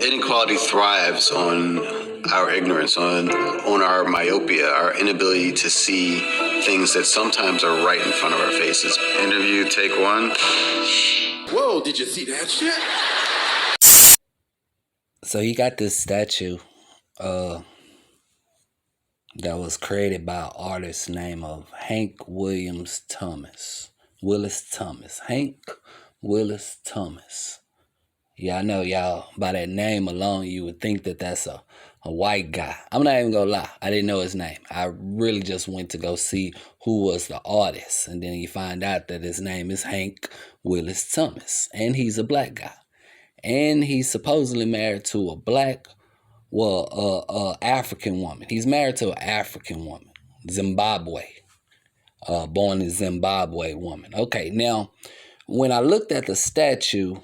Inequality thrives on our ignorance, on our myopia, our inability to see things that sometimes are right in front of our faces. Interview, take one. Whoa, did you see that shit? So you got this statue that was created by an artist named of Hank Willis Thomas. Hank Willis Thomas. Yeah, I know y'all, by that name alone, you would think that that's a white guy. I'm not even gonna lie. I didn't know his name. I really just went to go see who was the artist. And then you find out that his name is Hank Willis Thomas. And he's a black guy. And he's supposedly married to African woman. He's married to an African woman, Zimbabwe, born in Zimbabwe woman. Okay, now, when I looked at the statue,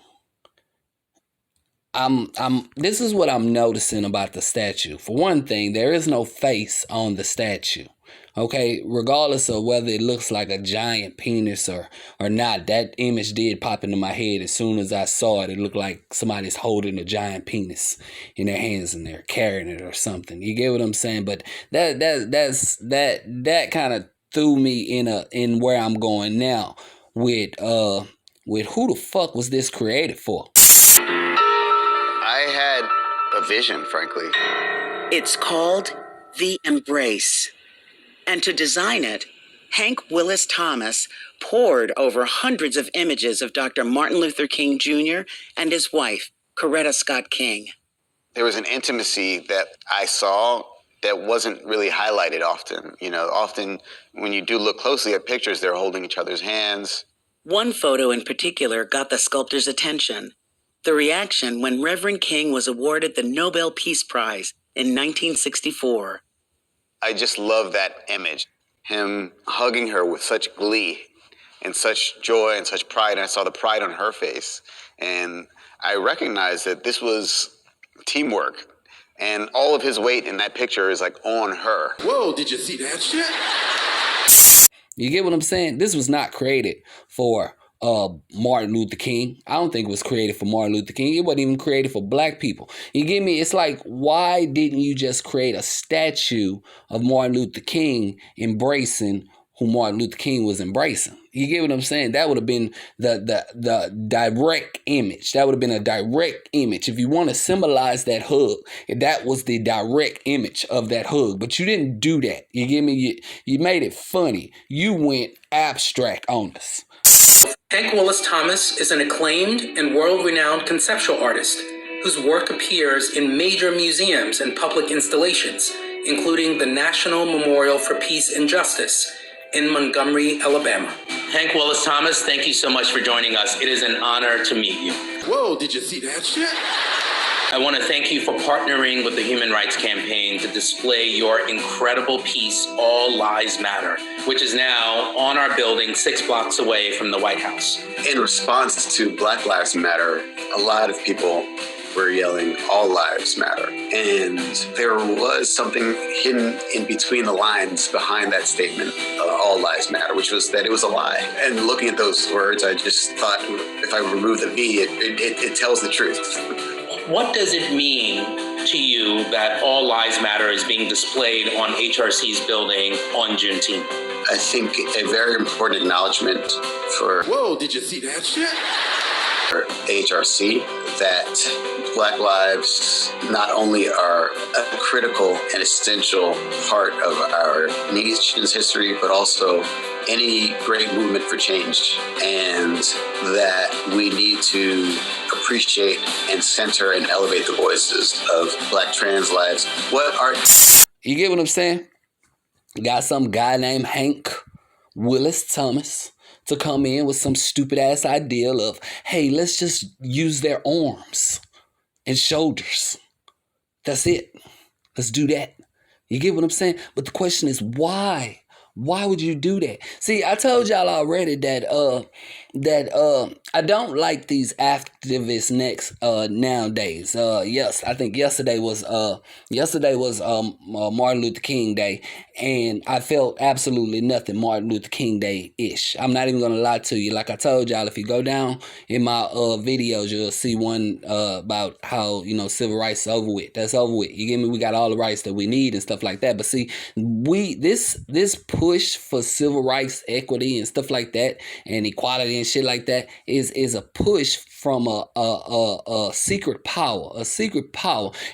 this is what I'm noticing about the statue. For one thing, there is no face on the statue. Okay, regardless of whether it looks like a giant penis or not, that image did pop into my head as soon as I saw it. It looked like somebody's holding a giant penis in their hands and they're carrying it or something. You get what I'm saying? But that kind of threw me in where I'm going now with who the fuck was this created for? I had a vision, frankly. It's called The Embrace. And to design it, Hank Willis Thomas pored over hundreds of images of Dr. Martin Luther King Jr. and his wife, Coretta Scott King. There was an intimacy that I saw that wasn't really highlighted often. You know, often when you do look closely at pictures, they're holding each other's hands. One photo in particular got the sculptor's attention. The reaction when Reverend King was awarded the Nobel Peace Prize in 1964. I just love that image. Him hugging her with such glee and such joy and such pride. And I saw the pride on her face. And I recognized that this was teamwork. And all of his weight in that picture is like on her. Whoa, did you see that shit? You get what I'm saying? This was not created for Martin Luther King. I don't think it was created for Martin Luther King. It wasn't even created for black people. You get me? It's like, why didn't you just create a statue of Martin Luther King embracing who Martin Luther King was embracing? You get what I'm saying? That would have been the direct image. That would have been a direct image. If you want to symbolize that hug, that was the direct image of that hug. But you didn't do that. You get me? You made it funny. You went abstract on us. Hank Willis Thomas is an acclaimed and world-renowned conceptual artist whose work appears in major museums and public installations, including the National Memorial for Peace and Justice in Montgomery, Alabama. Hank Willis Thomas, thank you so much for joining us. It is an honor to meet you. Whoa, did you see that shit? I want to thank you for partnering with the Human Rights Campaign to display your incredible piece, All Lives Matter, which is now on our building 6 blocks away from the White House. In response to Black Lives Matter, a lot of people were yelling, All Lives Matter. And there was something hidden in between the lines behind that statement, All Lives Matter, which was that it was a lie. And looking at those words, I just thought, if I remove the V, it tells the truth. What does it mean to you that All Lives Matter is being displayed on HRC's building on Juneteenth? I think a very important acknowledgement for Whoa, did you see that shit? HRC that Black lives not only are a critical and essential part of our nation's history, but also any great movement for change, and that we need to appreciate and center and elevate the voices of Black trans lives. What are... You get what I'm saying? You got some guy named Hank Willis Thomas to come in with some stupid ass idea of, hey, let's just use their arms and shoulders. That's it. Let's do that. You get what I'm saying? But the question is, why? Why would you do that? See, I told y'all already that I don't like these activists nowadays. Yes, I think yesterday was Martin Luther King Day, and I felt absolutely nothing Martin Luther King Day-ish. I'm not even gonna lie to you. Like I told y'all, if you go down in my videos, you'll see one about how, you know, civil rights is over with. That's over with. You get me? We got all the rights that we need and stuff like that. But see, this push for civil rights, equity, and stuff like that, and equality and shit like that is a push from a secret power,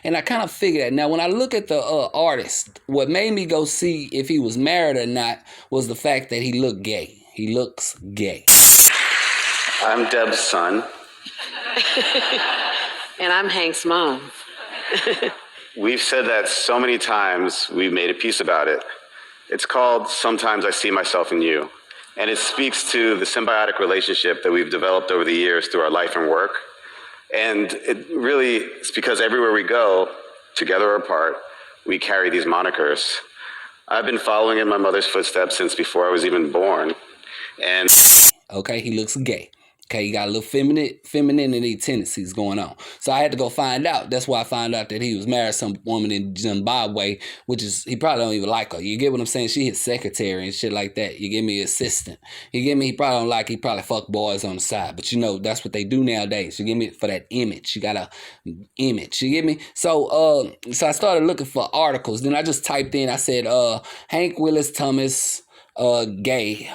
and I kind of figured that. Now, when I look at the artist, what made me go see if he was married or not was the fact that he looked gay. He looks gay. I'm Deb's son. And I'm Hank's mom. We've said that so many times, we've made a piece about it. It's called Sometimes I See Myself in You. And it speaks to the symbiotic relationship that we've developed over the years through our life and work. And it really is because everywhere we go, together or apart, we carry these monikers. I've been following in my mother's footsteps since before I was even born. And okay, he looks gay. Okay, he got a little femininity tendencies going on. So I had to go find out. That's why I found out that he was married to some woman in Zimbabwe, which is, he probably don't even like her. You get what I'm saying? She his secretary and shit like that. You get me, assistant. You get me? He probably don't like, he probably fuck boys on the side. But you know, that's what they do nowadays. You get me? For that image. You got a image. You get me? So I started looking for articles. Then I just typed in, I said, Hank Willis Thomas, gay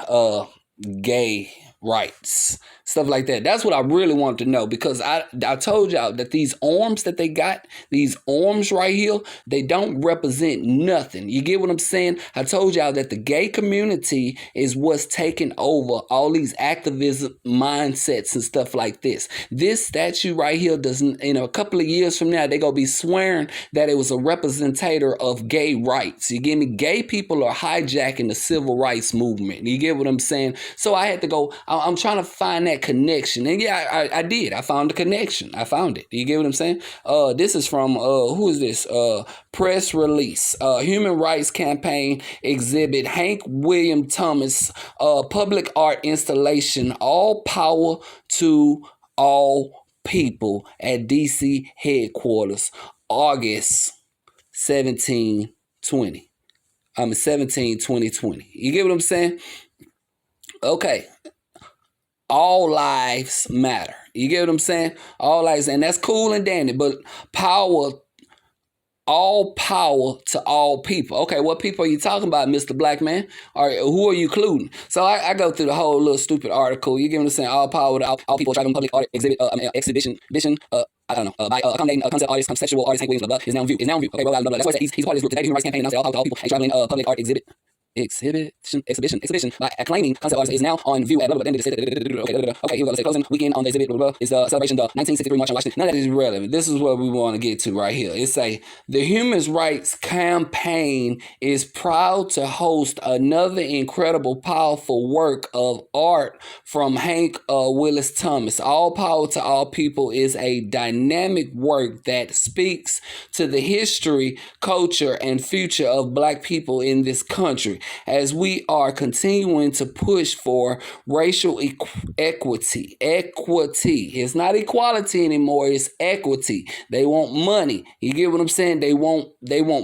rights, stuff like that. That's what I really wanted to know, because I told y'all that these arms that they got, these arms right here, they don't represent nothing. You get what I'm saying? I told y'all that the gay community is what's taking over all these activism mindsets and stuff like this. This statue right here doesn't, in a couple of years from now, they're going to be swearing that it was a representator of gay rights. You get me? Gay people are hijacking the civil rights movement. You get what I'm saying? So I had to go, I'm trying to find that connection. And yeah, I did. I found the connection. I found it. You get what I'm saying? This is from, who is this? Press release. Human Rights Campaign exhibit Hank William Thomas, public art installation, All Power to All People at DC headquarters, August 2020. You get what I'm saying? Okay. All lives matter. You get what I'm saying? All lives, and that's cool and dandy, but all power to all people. Okay, what people are you talking about, Mr. Black Man? Or who are you including? So I go through the whole little stupid article. You get what I'm saying? All power to all people. Driving public art exhibit, exhibition. I don't know. By accommodating concept artist, conceptual artist Hank Williams, blah, blah, is now in view. Okay, blah, blah, blah. That's why he's part of this group. Today, the Human Rights Campaign announced that all power to all people and traveling public art exhibition by acclaiming concept artist is now on view at blah, blah, blah. Okay, here we go. Let's say closing weekend on the exhibit, blah, blah, blah, is the celebration of the 1963 March on Washington. None of that is relevant. This is what we want to get to right here. It's the Human Rights Campaign is proud to host another incredible, powerful work of art from Hank Willis Thomas. All Power to All People is a dynamic work that speaks to the history, culture, and future of Black people in this country, as we are continuing to push for racial equity. It's not equality anymore, it's equity. They want money. You get what I'm saying? They want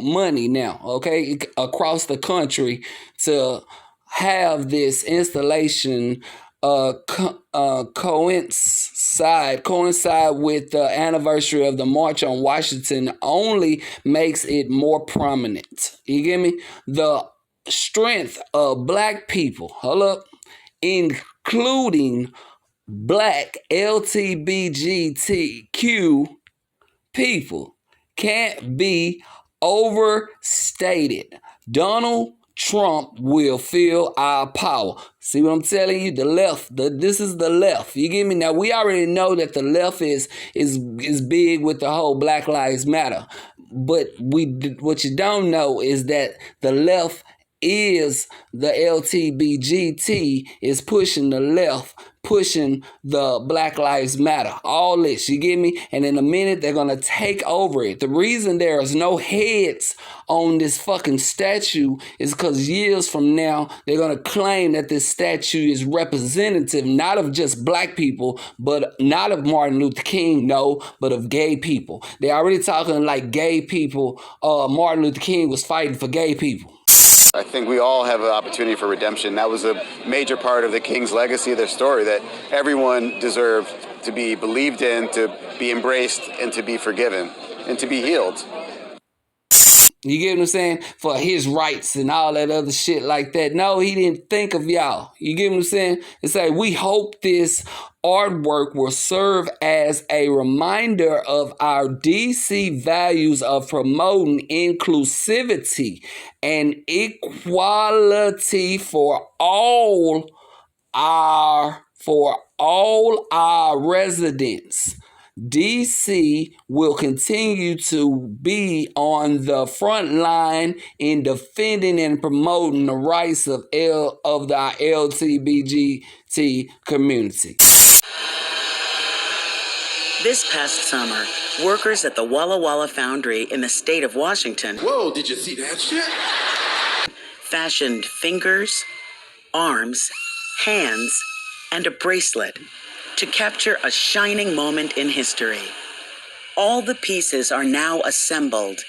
money now, okay? Across the country to have this installation coincide with the anniversary of the March on Washington only makes it more prominent. You get me? The strength of Black people, hold up, including Black LGBTQ people, can't be overstated. Donald Trump will feel our power. See what I'm telling you? The left. This is the left. You get me? Now, we already know that the left is big with the whole Black Lives Matter. But what you don't know is that the left is the LTBGT is pushing the left, pushing the Black Lives Matter, all this, you get me? And in a minute, they're going to take over it. The reason there is no heads on this fucking statue is because years from now, they're going to claim that this statue is representative, not of just black people, but not of Martin Luther King, no, but of gay people. They're already talking like gay people. Martin Luther King was fighting for gay people. I think we all have an opportunity for redemption. That was a major part of the King's legacy, their story, that everyone deserved to be believed in, to be embraced, and to be forgiven, and to be healed. You get what I'm saying? For his rights and all that other shit like that. No, he didn't think of y'all. You get what I'm saying? It's like, we hope this artwork will serve as a reminder of our DC values of promoting inclusivity and equality for all our residents. DC will continue to be on the front line in defending and promoting the rights of the LGBTQ community. This past summer, workers at the Walla Walla Foundry in the state of Washington Whoa, did you see that shit? fashioned fingers, arms, hands, and a bracelet to capture a shining moment in history. All the pieces are now assembled